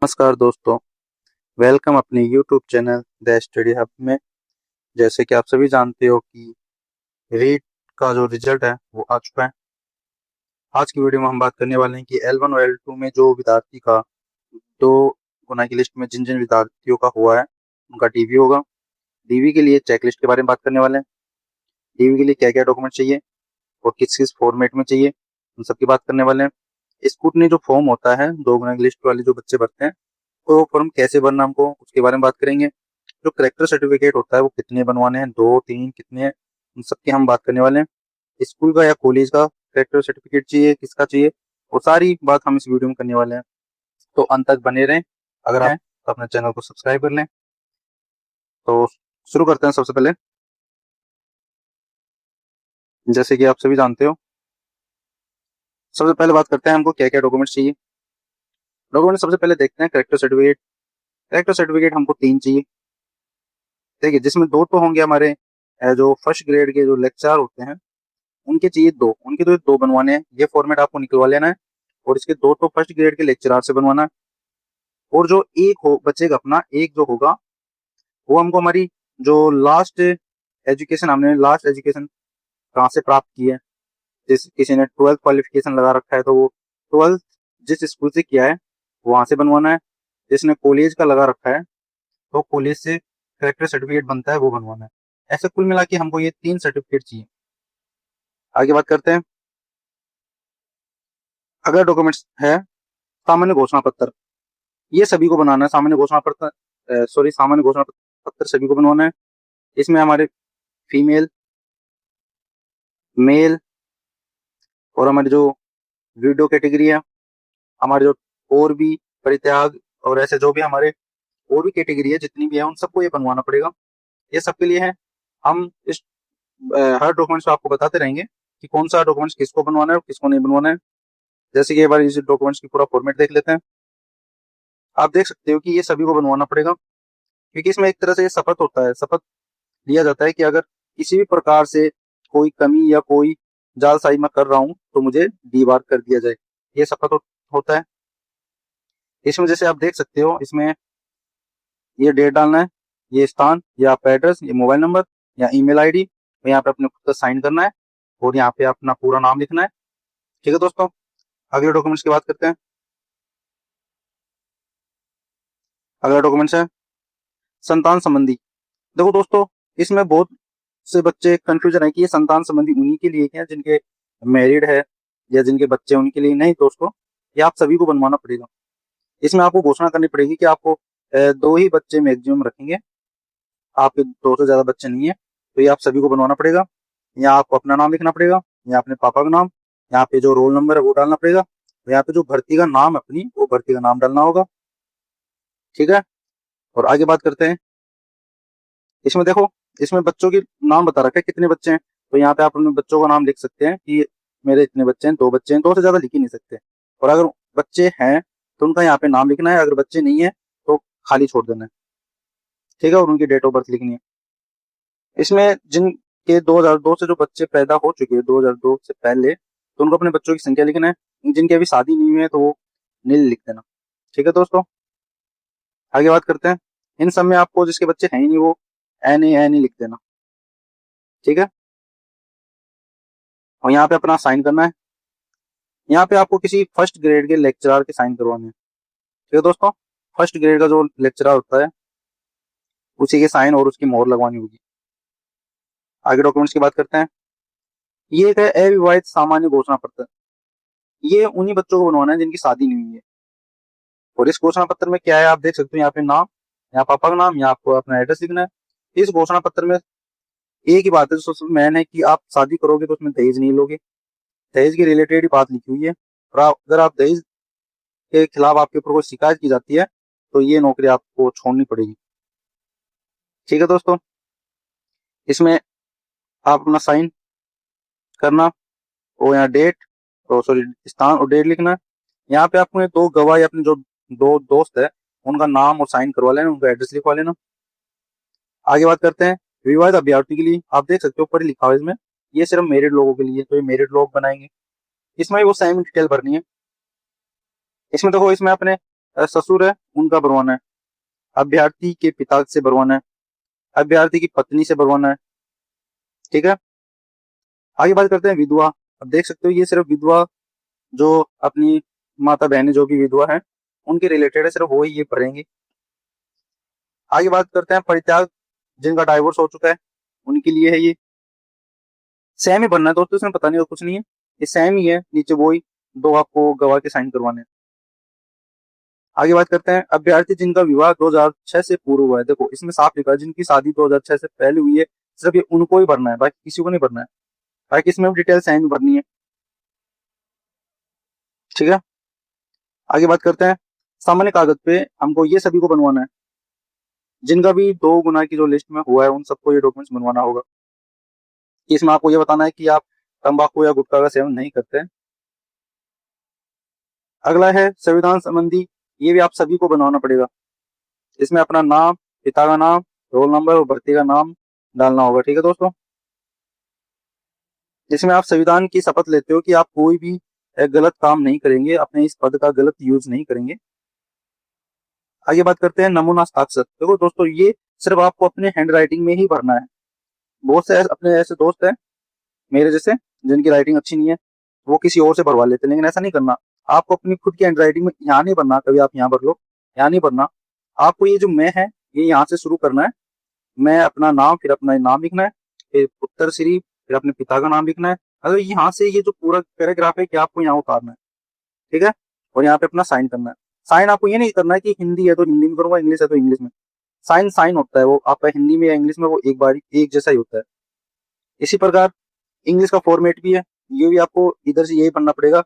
नमस्कार दोस्तों, वेलकम अपने YouTube channel the study hub में। जैसे कि आप सभी जानते हो कि रीट का जो रिजल्ट है वो आ चुका है। आज की वीडियो में हम बात करने वाले हैं कि L1 और L2 में जो विद्यार्थी का 2 गुना की लिस्ट में जिन जिन विद्यार्थियों का हुआ है उनका डीवी होगा। डीवी के लिए चेकलिस्ट के बारे में बात करने वाले हैं। डीवी के लिए क्या क्या डॉक्यूमेंट चाहिए और किस किस फॉर्मेट में चाहिए, उन सब की बात करने वाले हैं। स्कूटनी जो फॉर्म होता है 2 गुना की लिस्ट वाले जो बच्चे भरते हैं, तो वो फॉर्म कैसे भरना हमको उसके बारे में बात करेंगे। जो करेक्टर सर्टिफिकेट होता है वो कितने बनवाने हैं, 2 3 कितने हैं, उन सबकी हम बात करने वाले हैं। स्कूल का या कॉलेज का करेक्टर सर्टिफिकेट चाहिए, किसका चाहिए, वो सारी बात हम इस वीडियो में करने वाले हैं। तो अंत तक बने रहें। अगर आप तो अपने चैनल को सब्सक्राइब कर लें। तो शुरू करते हैं। सबसे पहले जैसे कि आप सभी जानते हो, सबसे पहले बात करते हैं हमको क्या क्या डॉक्यूमेंट्स चाहिए। डॉक्यूमेंट सबसे पहले देखते हैं करेक्टर सर्टिफिकेट। करेक्टर सर्टिफिकेट हमको 3 चाहिए, ठीक है, जिसमें 2 तो होंगे हमारे जो फर्स्ट ग्रेड के जो लेक्चर होते हैं उनके चाहिए 2। उनके तो 2 बनवाने हैं, ये फॉर्मेट आपको निकलवा लेना है। और इसके 2 तो फर्स्ट ग्रेड के लेक्चरार से बनवाना है। और जो एक हो बचेगा अपना, एक जो होगा वो हमको हमारी जो लास्ट एजुकेशन, हमने लास्ट एजुकेशन कहाँ से प्राप्त की है। जिस किसी ने 12th क्वालिफिकेशन लगा रखा है तो वो 12th जिस स्कूल से किया है वहां से बनवाना है। जिसने कॉलेज का लगा रखा है तो कॉलेज से करेक्टर सर्टिफिकेट बनता है, वो बनवाना है। ऐसे कुल मिला के हमको ये 3 सर्टिफिकेट चाहिए। आगे बात करते हैं। अगर डॉक्यूमेंट्स है सामान्य घोषणा पत्र, ये सभी को बनाना है। सामान्य घोषणा पत्र सामान्य घोषणा पत्र सभी को बनवाना है। इसमें हमारे फीमेल, मेल और हमारी जो वीडियो कैटेगरी है, हमारे जो और भी परित्याग और ऐसे जो भी हमारे और भी कैटेगरी है जितनी भी है, उन सबको ये बनवाना पड़ेगा। ये सबके लिए है। हम इस हर डॉक्यूमेंट्स आपको बताते रहेंगे कि कौन सा डॉक्यूमेंट्स किसको बनवाना है और किसको नहीं बनवाना है। जैसे कि एक बार इस डॉक्यूमेंट्स की पूरा फॉर्मेट देख लेते हैं। आप देख सकते हो कि ये सभी को बनवाना पड़ेगा, क्योंकि इसमें एक तरह से ये शपथ होता है। शपथ लिया जाता है कि अगर किसी भी प्रकार से कोई कमी या कोई जालसाजी मैं कर रहा हूं तो मुझे डीबार कर दिया जाए। ये शपथ होता है। इसमें जैसे आप देख सकते हो, इसमें ये डेट डालना है, ये स्थान, या आपका एड्रेस, ये मोबाइल नंबर या ईमेल आईडी, यहाँ पे अपने खुद का साइन करना है और यहाँ पे अपना पूरा नाम लिखना है। ठीक है दोस्तों, अगले डॉक्यूमेंट्स की बात करते हैं। अगला डॉक्यूमेंट्स है संतान संबंधी। देखो दोस्तों, इसमें बहुत से बच्चे कंफ्यूजन है कि ये संतान संबंधी उन्हीं के लिए क्या जिनके मैरिड है या जिनके बच्चे, उनके लिए नहीं दोस्तों। ये आप सभी को बनवाना पड़ेगा। इसमें आपको घोषणा करनी पड़ेगी कि आपको 2 ही बच्चे मैक्सिमम रखेंगे, आपके 2 से ज्यादा बच्चे नहीं है। तो ये आप सभी को बनवाना पड़ेगा। यहाँ आपको अपना नाम लिखना पड़ेगा, यहाँ अपने पापा का नाम, यहाँ पे जो रोल नंबर है वो डालना पड़ेगा, यहाँ पे जो भर्ती का नाम अपनी, वो भर्ती का नाम डालना होगा। ठीक है, और आगे बात करते हैं। इसमें देखो, इसमें बच्चों के नाम बता रखा है कितने बच्चे हैं। तो यहाँ पे आप अपने बच्चों का नाम लिख सकते हैं कि मेरे इतने बच्चे हैं, 2 बच्चे हैं। 2 से ज्यादा लिख ही नहीं सकते। और अगर बच्चे हैं तो उनका यहाँ पे नाम लिखना है, अगर बच्चे नहीं है तो खाली छोड़ देना है। ठीक है, और उनकी डेट ऑफ बर्थ लिखनी है। इसमें जिनके 2002 से जो बच्चे पैदा हो चुके हैं, 2002 से पहले, तो उनको अपने बच्चों की संख्या लिखना है। जिनकी अभी शादी नहीं हुई है तो वो नील लिख देना। ठीक है दोस्तों, आगे बात करते हैं। इन सब में आपको जिसके बच्चे हैं ही नहीं वो एन ए लिख देना। ठीक है, और यहाँ पे अपना साइन करना है। यहाँ पे आपको किसी फर्स्ट ग्रेड के लेक्चरर के साइन करवाने हैं। ठीक है दोस्तों, फर्स्ट ग्रेड का जो लेक्चरर होता है उसी के साइन और उसकी मोहर लगवानी होगी। आगे डॉक्यूमेंट्स की बात करते हैं। ये एक है अविवाहित सामान्य घोषणा पत्र। ये उन्हीं बच्चों को बनवाना है जिनकी शादी नहीं हुई है। और इस घोषणा पत्र में क्या है आप देख सकते हो, यहाँ पे नाम, यहाँ पापा का नाम, यहाँ आपको अपना एड्रेस लिखना है। इस घोषणा पत्र में एक ही बात है जो सबसे मेन है कि आप शादी करोगे तो उसमें दहेज नहीं लोगे। दहेज के रिलेटेड ही बात लिखी हुई है। और अगर आप दहेज के खिलाफ आपके ऊपर कोई शिकायत की जाती है तो ये नौकरी आपको छोड़नी पड़ेगी। ठीक है दोस्तों, इसमें आप अपना साइन करना और यहाँ डेट, सॉरी स्थान और डेट लिखना है। यहाँ पे आपको 2 गवाह या अपने जो 2 दोस्त है उनका नाम और साइन करवा लेना, उनका एड्रेस लिखवा लेना। आगे बात करते हैं। विवाहित अभ्यर्थी के लिए आप देख सकते हो ऊपर लिखा हुआ है इसमें, ये सिर्फ मैरिड लोगों के लिए, तो ये मैरिड लोग बनाएंगे। इसमें वो सेम डिटेल भरनी है। इसमें देखो, इसमें अपने ससुर है उनका भरवाना है, अभ्यर्थी के पिता से भरवाना है, अभ्यर्थी की पत्नी से भरवाना है। ठीक है, आगे बात करते हैं विधवा। अब देख सकते हो ये सिर्फ विधवा जो अपनी माता बहनें जो भी विधवा है उनके रिलेटेड है, सिर्फ वो ही ये भरेंगे। आगे बात करते हैं परित्याग, जिनका डाइवोर्स हो चुका है उनके लिए है ये। सेम ही भरना है दोस्तों, इसमें पता नहीं और कुछ नहीं है, ये सेम ही है, नीचे वो ही दो आपको गवाह के साइन करवाने हैं। आगे बात करते हैं अभ्यर्थी जिनका विवाह 2006 से पूर्व हुआ है। देखो इसमें साफ लिखा है जिनकी शादी 2006 से पहले हुई है, सिर्फ ये उनको ही भरना है, बाकी किसी को नहीं भरना है। बाकी इसमें डिटेल साइन भरनी है। ठीक है, आगे बात करते हैं सामान्य कागज पे हमको ये सभी को बनवाना है, जिनका भी 2 गुना की जो लिस्ट में हुआ है उन सबको ये डॉक्यूमेंट्स बनवाना होगा। इसमें आपको ये बताना है कि आप तंबाकू या गुटखा का सेवन नहीं करते हैं। अगला है संविधान संबंधी, ये भी आप सभी को बनवाना पड़ेगा। इसमें अपना नाम, पिता का नाम, रोल नंबर और भर्ती का नाम डालना होगा। ठीक है दोस्तों, इसमें आप संविधान की शपथ लेते हो कि आप कोई भी गलत काम नहीं करेंगे, अपने इस पद का गलत यूज नहीं करेंगे। आगे बात करते हैं नमूना हस्ताक्षर। देखो दोस्तों ये सिर्फ आपको अपने हैंड राइटिंग में ही भरना है। बहुत से अपने ऐसे दोस्त हैं मेरे जैसे जिनकी राइटिंग अच्छी नहीं है, वो किसी और से भरवा लेते हैं, लेकिन ऐसा नहीं करना। आपको अपनी खुद की हैंड राइटिंग में यहाँ नहीं भरना, कभी आप यहाँ भर लो, यहाँ नहीं भरना। आपको ये जो मैं है ये यहाँ से शुरू करना है। मैं अपना नाम, फिर अपना नाम लिखना है, फिर पुत्र श्री, फिर अपने पिता का नाम लिखना है। अगर यहाँ से ये जो पूरा पैराग्राफ है कि आपको यहाँ उतारना है। ठीक है, और यहाँ पे अपना साइन करना है। साइन आपको ये नहीं करना है कि हिंदी है तो हिंदी में करूंगा, इंग्लिश है तो इंग्लिश में। साइन साइन होता है, वो आपका हिंदी में या इंग्लिश में वो एक बार एक जैसा ही होता है। इसी प्रकार इंग्लिश का फॉर्मेट भी है, ये भी आपको इधर से यही पढ़ना पड़ेगा।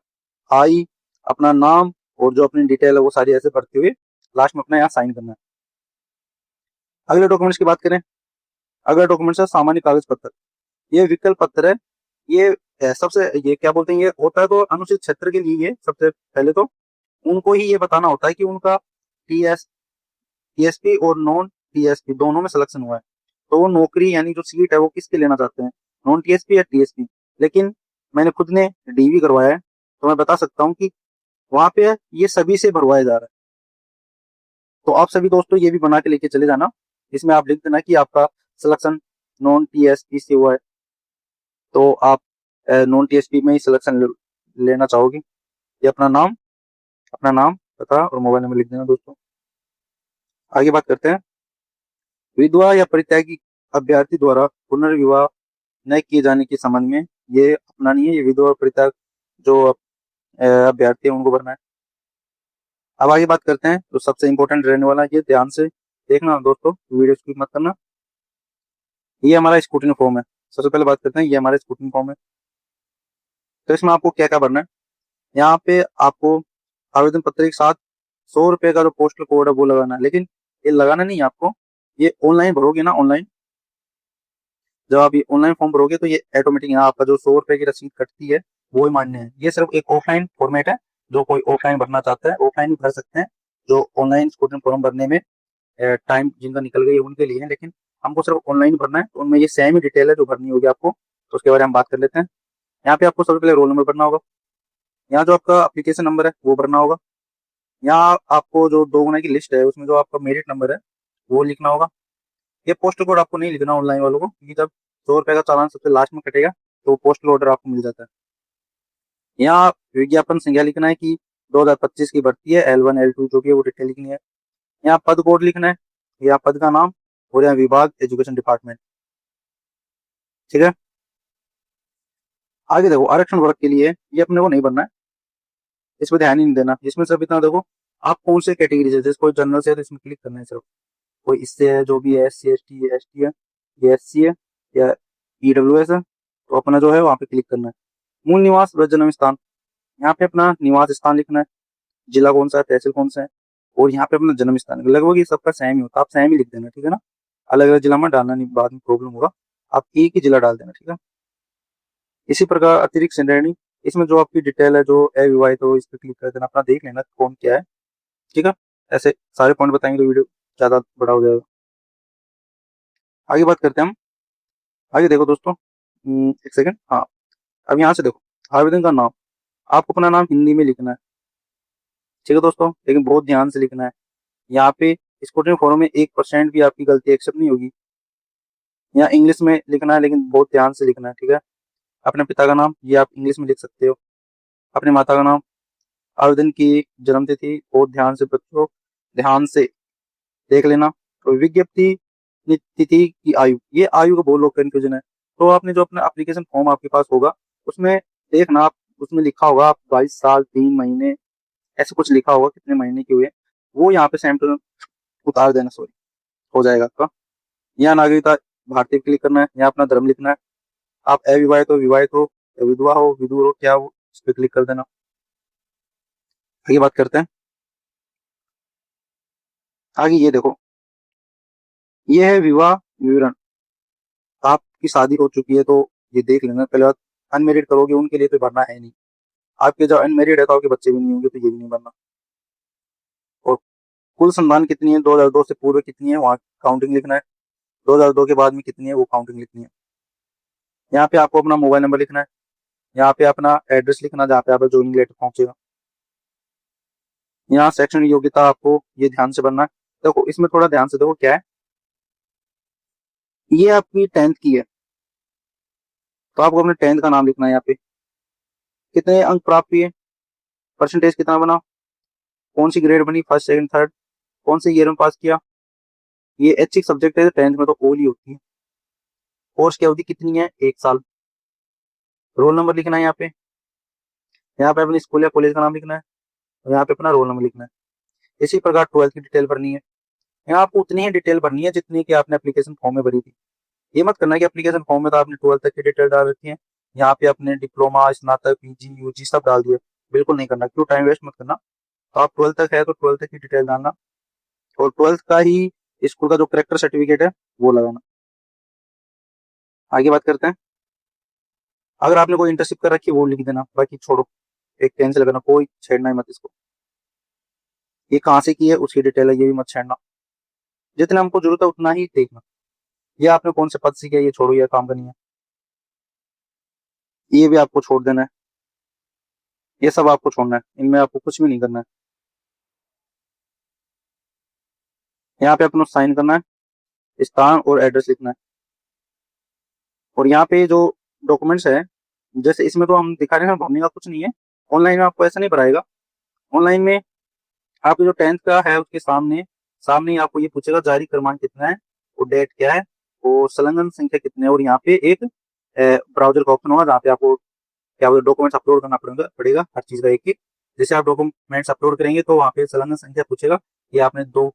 आई, अपना नाम और जो अपनी डिटेल है वो सारी ऐसे भरते हुए लास्ट में अपना यहाँ साइन करना है। अगले डॉक्यूमेंट्स की बात करें, अगला डॉक्यूमेंट्स है सामान्य कागज पत्र। ये विकल्प पत्र है, ये सबसे ये क्या बोलते हैं, ये होता है तो अनुसूचित क्षेत्र के लिए। ये सबसे पहले तो उनको ही ये बताना होता है कि उनका टीएसपी और नॉन टीएसपी दोनों में सिलेक्शन हुआ है, तो वो नौकरी यानी जो सीट है वो किसके लेना चाहते हैं, नॉन टीएसपी या टीएसपी। लेकिन मैंने खुद ने डीवी करवाया है तो मैं बता सकता हूँ कि वहां पे ये सभी से भरवाया जा रहा है। तो आप सभी दोस्तों ये भी बना के लेके चले जाना। इसमें आप लिख देना कि आपका सिलेक्शन नॉन टीएसपी से हुआ है, तो आप नॉन टीएसपी में ही सिलेक्शन लेना चाहोगे। ये अपना नाम, पता और मोबाइल नंबर लिख देना दोस्तों। आगे बात करते हैं विधवा या परित्यागी अभ्यर्थी द्वारा पुनर्विवाह न किए जाने के संबंध में। ये अपना नहीं है, ये विधवा और परित्याग जो अभ्यर्थी है उनको भरना है। अब आगे बात करते हैं तो सबसे इंपॉर्टेंट रहने वाला, ये ध्यान से देखना दोस्तों, वीडियो स्किप मत करना। ये हमारा स्कूटनी फॉर्म है। सबसे पहले बात करते हैं, ये हमारा स्कूटनी फॉर्म है। तो इसमें आपको क्या क्या भरना है, यहाँ पे आपको आवेदन पत्र के साथ 100 रुपए का जो पोस्टल कोड है वो लगाना है। लेकिन ये लगाना नहीं है आपको, ये ऑनलाइन भरोगे ना, ऑनलाइन जब आप ये ऑनलाइन फॉर्म भरोगे तो ये ऑटोमेटिक यहाँ आपका जो 100 रुपए की रसीद कटती है वो ही मान्य है। ये सिर्फ एक ऑफलाइन फॉर्मेट है, जो कोई ऑफलाइन भरना चाहता है ऑफलाइन ही भर सकते हैं। जो ऑनलाइन स्कूटनी फॉर्म भरने में टाइम जिनका निकल गई है उनके लिए है, लेकिन हमको सिर्फ ऑनलाइन भरना है। तो उनमें ये सेम ही डिटेल है जो भरनी होगी आपको, तो उसके बारे में हम बात कर लेते हैं। यहाँ पे आपको सबसे पहले रोल नंबर भरना होगा, यहाँ जो आपका एप्लीकेशन नंबर है वो भरना होगा, यहाँ आपको जो 2 गुना की लिस्ट है उसमें जो आपका मेरिट नंबर है वो लिखना होगा। ये पोस्टल कोड आपको नहीं लिखना ऑनलाइन वालों को, क्योंकि जब 100 रुपए का चालान सबसे लास्ट में कटेगा तो पोस्टल ऑर्डर आपको मिल जाता है। यहाँ विज्ञापन संख्या लिखना है कि 2025 की भर्ती है, L1 L2 जो भी है वो डिटेल लिखनी है। यहाँ पद कोड लिखना है, यहाँ पद का नाम और यहाँ विभाग एजुकेशन डिपार्टमेंट। ठीक है, आगे देखो आरक्षण वर्ग के लिए ये अपने को नहीं बनना है, इस पर ध्यान ही नहीं देना। इसमें सिर्फ इतना देखो आप कौन से कैटेगरी से, जैसे कोई जनरल से है तो इसमें क्लिक करना है सिर्फ, कोई इससे है जो भी है SC ST ST है या SC है या EWS है, तो अपना जो है वहाँ पे क्लिक करना है। मूल निवास व जन्म स्थान, यहाँ पे अपना निवास स्थान लिखना है, जिला कौन सा है, तहसील कौन सा है, और यहाँ पे अपना जन्म स्थान। लगभग ये सबका सेम ही होता है, आप सेम ही लिख देना। ठीक है ना, अलग अलग जिला में डालना नहीं, बाद में प्रॉब्लम होगा, आप एक ही जिला डाल देना। ठीक है, इसी प्रकार अतिरिक्त श्रेणी, इसमें जो आपकी डिटेल है जो अविवाहित हो इस पर क्लिक कर देना, अपना देख लेना कौन क्या है। ठीक है, ऐसे सारे पॉइंट बताएंगे तो वीडियो ज्यादा बड़ा हो जाएगा। आगे बात करते हैं हम, आगे देखो दोस्तों, एक सेकंड, हाँ अब यहाँ से देखो आवेदन का नाम, आपको अपना नाम हिंदी में लिखना है। ठीक है दोस्तों, लेकिन बहुत ध्यान से लिखना है। यहाँ पे स्क्रूटनी फॉर्म में 1% भी आपकी गलती एक्सेप्ट नहीं होगी। यहाँ इंग्लिश में लिखना है, लेकिन बहुत ध्यान से लिखना है, ठीक है। अपने पिता का नाम ये आप इंग्लिश में लिख सकते हो, अपनी माता का नाम, आवेदन की जन्मतिथि बहुत ध्यान से बच्चों ध्यान से देख लेना। और विज्ञप्ति तिथि की आयु, ये आयु का बहुत लोग कंफ्यूजन है। तो आपने जो अपना एप्लीकेशन फॉर्म आपके पास होगा उसमें देखना, आप उसमें लिखा होगा आप 22 साल 3 महीने ऐसे कुछ लिखा होगा, कितने महीने के हुए, वो यहाँ पे सेंटर उतार देना, सॉरी, हो जाएगा आपका। यहाँ नागरिकता भारतीय क्लिक करना है, यहाँ अपना धर्म लिखना है, आप अविवाहित हो, विवाहित हो, विधवा हो, विधुर हो, क्या हो, इस पे क्लिक कर देना। आगे बात करते हैं। आगे ये देखो, ये है विवाह विवरण। आपकी शादी हो चुकी है तो ये देख लेना। पहले बात, अनमेरिड करोगे उनके लिए तो भरना है नहीं। आपके जो अनमेरिड है तो आपके बच्चे भी नहीं होंगे तो ये भी नहीं भरना। और कुल संतान कितनी है 2002 से पूर्व कितनी है, वहाँ काउंटिंग लिखना है। 2002 के बाद में कितनी है वो काउंटिंग लिखनी है। यहाँ पे आपको अपना मोबाइल नंबर लिखना है, यहाँ पे अपना एड्रेस लिखना जहाँ पे आपका ज्वाइनिंग लेटर पहुंचेगा। यहाँ शैक्षणिक योग्यता आपको ये ध्यान से भरना है। देखो इसमें थोड़ा ध्यान से देखो क्या है, ये आपकी 10th की है तो आपको अपने 10th का नाम लिखना है। यहाँ पे कितने अंक प्राप्त हुए, परसेंटेज कितना बना, कौन सी ग्रेड बनी, फर्स्ट सेकंड थर्ड, कौन से ईयर में पास किया। ये ऐच्छिक सब्जेक्ट है, 10th में तो ओल ही होती है। कोर्स की अवधि कितनी है, 1 साल। रोल नंबर लिखना है यहाँ पे अपने स्कूल या कॉलेज का नाम लिखना है, और यहाँ पे अपना रोल नंबर लिखना है। इसी प्रकार 12th की डिटेल भरनी है। यहाँ आपको उतनी ही डिटेल भरनी है जितनी कि आपने एप्लीकेशन फॉर्म में भरी थी। ये मत करना कि एप्लीकेशन फॉर्म में तो आपने 12th तक की डिटेल डाल रखी है, यहाँ पे आपने डिप्लोमा, स्नातक, पीजी, यूजी सब डाल दिए। बिल्कुल नहीं करना, क्यों, टाइम वेस्ट मत करना। तो आप 12th तक है तो 12th तक की डिटेल डालना, और 12th का ही स्कूल का जो करेक्टर सर्टिफिकेट है वो लगाना। आगे बात करते हैं। अगर आपने कोई इंटर्नशिप कर रखी है वो लिख देना, बाकी छोड़ो, एक पेन से लगाना, कोई छेड़ना ही मत इसको। ये कहाँ से की है उसकी डिटेल है, ये भी मत छेड़ना। जितना हमको जरूरत है उतना ही देखना। ये आपने कौन से पद से किया ये छोड़ो, ये काम करनी है, ये भी आपको छोड़ देना है। ये सब आपको छोड़ना है, इनमें आपको कुछ भी नहीं करना है। यहाँ पे अपना साइन करना है, स्थान और एड्रेस लिखना है। और यहाँ पे जो डॉक्यूमेंट्स है, जैसे इसमें तो हम दिखा रहे हैं भरने का कुछ नहीं है, ऑनलाइन में आपको ऐसा नहीं भराएगा। ऑनलाइन में आपके जो 10th का है उसके सामने सामने ही आपको ये पूछेगा जारी क्रमांक कितना है, और डेट क्या है, और संलग्न संख्या कितने है, और यहाँ पे एक ब्राउजर का ऑप्शन होगा जहाँ पे आपको क्या डॉक्यूमेंट्स अपलोड करना पड़ेगा हर चीज का एक एक। जैसे आप डॉक्यूमेंट्स अपलोड करेंगे तो वहाँ पे संलग्न संख्या पूछेगा कि आपने दो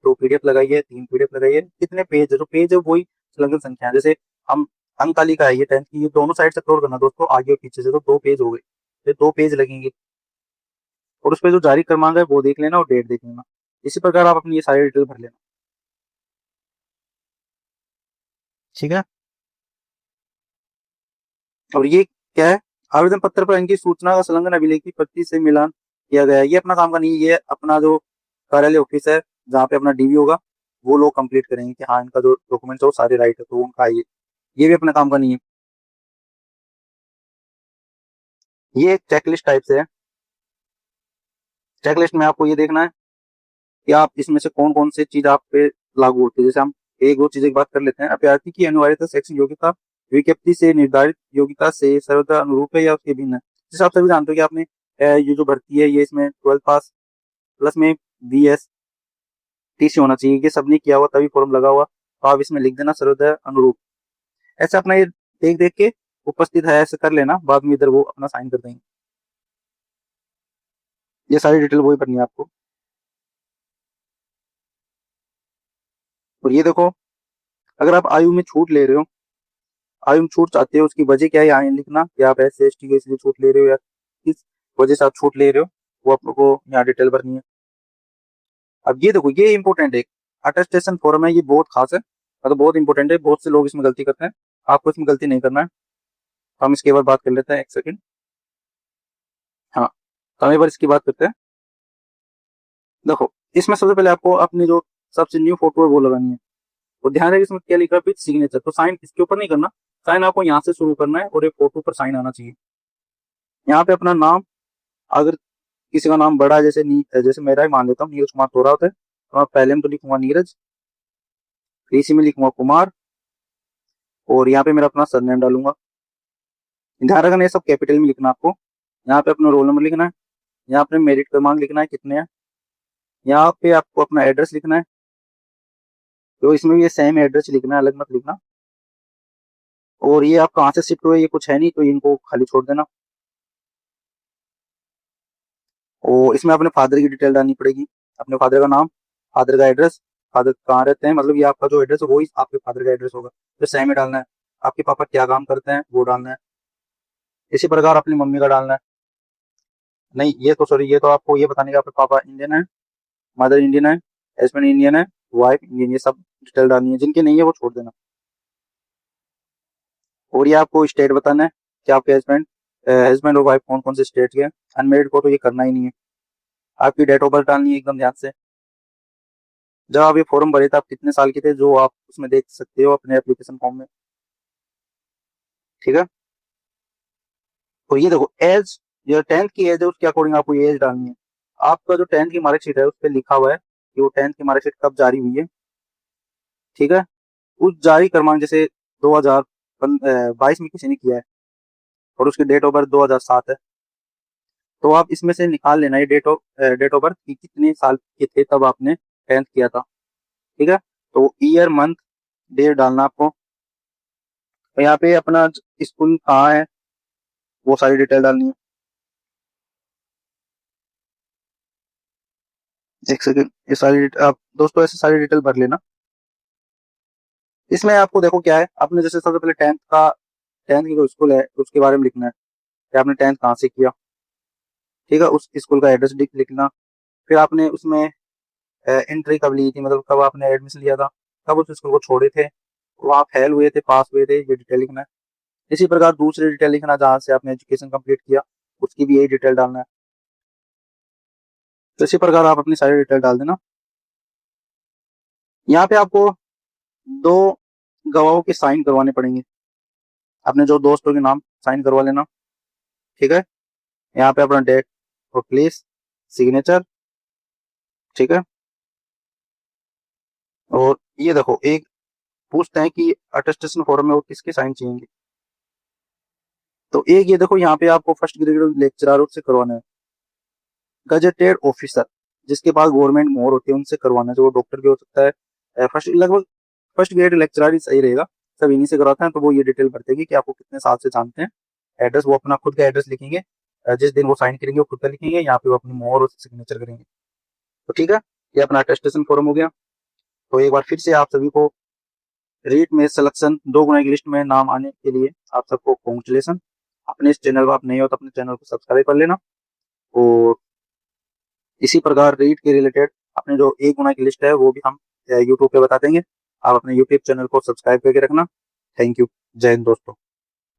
पीडीएफ लगाई है, 3 पीडीएफ लगाई है, कितने पेज है, जो पेज है वही संलग्न संख्या है। जैसे हम अंक तालिका है ये 10th की, ये दोनों साइड से अपलोड करना दोस्तों, आगे और पीछे से, तो 2 पेज हो गए, तो 2 पेज लगेंगे। और उस पर जो जारी क्रमांक है वो देख लेना और डेट देख लेना। इसी प्रकार आप अपनी ये सारी डिटेल भर लेना, ठीक है। और ये क्या है, आवेदन पत्र पर इनकी सूचना का संलग्न अभिलेख की प्रति से मिलान किया गया है। ये अपना काम का नहीं, ये अपना जो कार्यालय ऑफिस है जहाँ पे अपना डीवी होगा वो लोग कंप्लीट करेंगे कि हाँ इनका जो डॉक्यूमेंट्स है वो सारे राइट है, तो उनका ये भी अपना काम का नहीं है। ये एक चेकलिस्ट टाइप से है। चेकलिस्ट में आपको ये देखना है कि आप इसमें से कौन कौन से चीज आप पे लागू होती है। जैसे हम एक दो चीजें की बात कर लेते हैं। अभ्यर्थी की अनिवार्यता शैक्षिक योग्यता विज्ञप्ति से निर्धारित योग्यता से सर्वथा अनुरूप है या उसके भिन्न है। जैसे आप सभी जानते हो कि आपने ये जो भर्ती है ये इसमें 12th पास प्लस में BS TC होना चाहिए, ये सब नहीं किया हुआ तभी फॉर्म लगा हुआ, तो आप इसमें लिख देना सर्वोदय अनुरूप। ऐसे अपना ये देख देख के उपस्थित है ऐसे कर लेना, बाद में इधर वो अपना साइन कर देंगे। ये सारी डिटेल वही भरनी है आपको। और ये देखो, अगर आप आयु में छूट ले रहे हो, आयु में छूट चाहते हो, उसकी वजह क्या है यहाँ लिखना कि आप SC/ST के इसलिए छूट ले रहे हो या किस वजह से आप छूट ले रहे हो, वो आपको यहाँ डिटेल भरनी है। अब ये देखो, ये इंपॉर्टेंट है, अटेस्टेशन फॉर्म है, ये बहुत खास है, मतलब बहुत इंपॉर्टेंट है। बहुत से लोग इसमें गलती करते हैं, आपको इसमें गलती नहीं करना है। हम इसके बाद बात कर लेते हैं, एक सेकंड। हाँ, तो हम एक बार इसकी बात करते हैं। देखो इसमें सबसे पहले आपको अपनी जो सबसे न्यू फोटो है वो लगानी है, और ध्यान रखिए इसमें क्या लिखा है विद सिग्नेचर, तो साइन इसके ऊपर नहीं करना, साइन आपको यहाँ से शुरू करना है और एक फोटो पर साइन आना चाहिए। यहाँ पे अपना नाम, अगर किसी का नाम बड़ा है, जैसे मेरा ही मान लेता हूँ, नीरज कुमार तोरा होता है, तो मैं पहले में तो लिखूंगा नीरज, फिर इसी में लिखूंगा कुमार, और यहाँ पे मेरा अपना सरनेम डालूंगा। ध्यान रखना ये सब कैपिटल में लिखना आपको। यहाँ पे अपना रोल नंबर लिखना है, यहाँ पे मेरिट क्रमांक लिखना है कितने हैं, यहाँ पे आपको अपना एड्रेस लिखना है, तो इसमें भी ये सेम एड्रेस लिखना है, अलग मत लिखना। और ये आप कहाँ से शिफ्ट हुए ये कुछ है नहीं, तो इनको खाली छोड़ देना। और इसमें अपने फादर की डिटेल डालनी पड़ेगी, अपने फादर का नाम, फादर का एड्रेस, फादर कहाँ रहते हैं, मतलब ये आपका जो एड्रेस है वो ही आपके फादर का एड्रेस होगा, तो सेम ही डालना है। आपके पापा क्या काम करते हैं वो डालना है। इसी प्रकार अपनी मम्मी का डालना है। नहीं, ये तो सॉरी, ये तो आपको ये बताने का आपके पापा इंडियन है, मदर इंडियन है, हस्बैंड इंडियन है, वाइफ इंडियन, ये सब डिटेल डालनी है। जिनके नहीं है वो छोड़ देना। और ये आपको स्टेट बताना है कि आपके हस्बैंड और वाइफ कौन कौन से स्टेट के हैं। अनमेरिड को तो ये करना ही नहीं है। आपकी डेट ऑफ बर्थ डालनी है एकदम ध्यान से। जब आप ये फॉर्म भरे थे आप कितने साल के थे, जो आप उसमें देख सकते हो अपने एप्लीकेशन फॉर्म में, ठीक है। तो ये देखो एज, जो 10th की एज है उसके अकॉर्डिंग आपको ये एज डालनी है। आपका जो 10th की मार्कशीट है उस पर लिखा हुआ है कि वो 10th की मार्कशीट कब जारी हुई है, ठीक है। उस जारी क्रमांक जैसे 2022 में किसी ने किया है और उसकी डेट ऑफ बर्थ 2007 है, तो आप इसमें से निकाल लेना ये डेट ऑफ बर्थ की कितने साल के थे तब आपने 10th किया था, ठीक है। तो ईयर मंथ डेट डालना आपको। तो यहाँ पे अपना स्कूल कहाँ है वो सारी डिटेल डालनी है। एक सेकंड, ये सारी आप दोस्तों ऐसे सारी डिटेल भर लेना। इसमें आपको देखो क्या है, आपने जैसे सबसे पहले 10th की जो स्कूल है उसके बारे में लिखना है कि आपने 10th कहाँ से किया, ठीक है। उस स्कूल का एड्रेस लिखना। फिर आपने उसमें एंट्री कब ली थी, मतलब कब आपने एडमिशन लिया था, कब उस स्कूल को छोड़े थे, वहाँ फेल हुए थे पास हुए थे, ये डिटेल लिखना है। इसी प्रकार दूसरी डिटेल लिखना जहाँ से आपने एजुकेशन कंप्लीट किया, उसकी भी यही डिटेल डालना है। तो इसी प्रकार आप अपनी सारी डिटेल डाल देना। यहाँ पे आपको 2 गवाहों के साइन करवाने पड़ेंगे, अपने जो दोस्तों के नाम साइन करवा लेना, ठीक है। यहाँ पे अपना डेट और प्लेस, सिग्नेचर, ठीक है। और ये देखो एक पूछते हैं कि अटेस्टेशन फॉर्म में वो किसके साइन चाहिए, तो एक ये देखो यहाँ पे आपको फर्स्ट ग्रेड लेक्चरर उससे करवाना है, गजेटेड ऑफिसर जिसके पास गवर्नमेंट मोहर होती है उनसे करवाना है, जो वो डॉक्टर भी हो सकता है। लगभग फर्स्ट ग्रेड लेक्चरर ही सही रहेगा, सब इन्हीं से करवाते हैं। तो वो ये डिटेल भर देगी कि आपको कितने साल से जानते हैं। एड्रेस वो अपना खुद का एड्रेस लिखेंगे, जिस दिन वो साइन करेंगे वो खुद का लिखेंगे, यहाँ पे वो अपनी मोहर और सिग्नेचर करेंगे। तो ठीक है, ये अपना अटेस्टेशन फॉर्म हो गया। तो एक बार फिर से आप सभी को रीट में सिलेक्शन 2 गुना की लिस्ट में नाम आने के लिए आप सबको कॉन्ग्रेचुलेसन। अपने इस चैनल पर आप नए हो तो अपने चैनल को सब्सक्राइब कर लेना। और इसी प्रकार रीट के रिलेटेड अपने जो 1 गुना की लिस्ट है वो भी हम यूट्यूब पे बता देंगे। आप अपने यूट्यूब चैनल को सब्सक्राइब करके रखना। Thank you. जय हिंद दोस्तों।